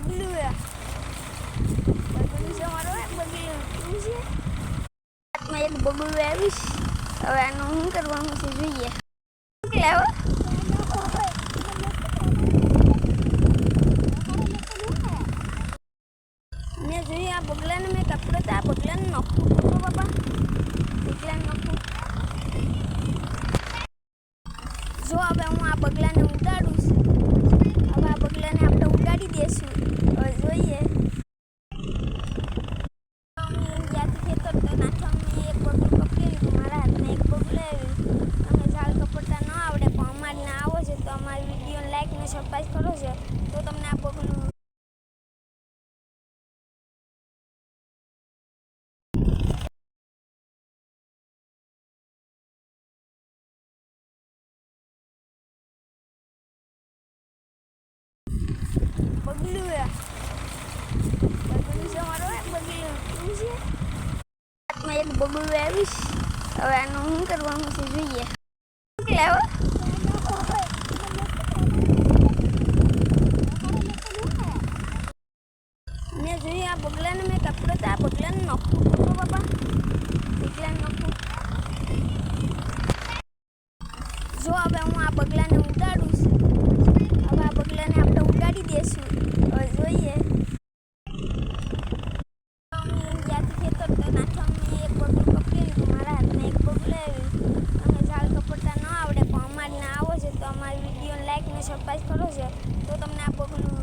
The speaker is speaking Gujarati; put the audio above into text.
બગલું હે બગલું છે મારો બગલું કેવું છે હાથમાં એક બગલું આવીશ હવે આનું શું કરવાનું છે જોઈએ લાવો મેં જોઈએ આ બગલાને મેં કપડો તો આ બગલાને નાખવું તો બાપા બગલાને નાખવું જો હવે હું આ બગલાને ઉડાડું છું હવે આ બગલાને આપણે ઉડાડી દઈશું હવે જોઈએ ત્યાંથી ખેતર તો નાખવાનું એક બગલું પકડી લીધું મારા હાથમાં એક બગલું આવ્યું તમે ઝાડ કપડતા ન આવડે પણ અમારે ના આવો છે તો અમારી વિડીયોને લાઈક ને સબસ્ક્રાઈબ કરો છે તો તમને આ બગલું બગલું હે બગલું છે મારો બગલું કેવું છે હાથમાં એક બગલું આવીશ હવે આનું શું કરવાનું છે જોઈએ લાવો મેં જોઈએ આ બગલાને મેં કપડો તો આ બગલાને નાખવું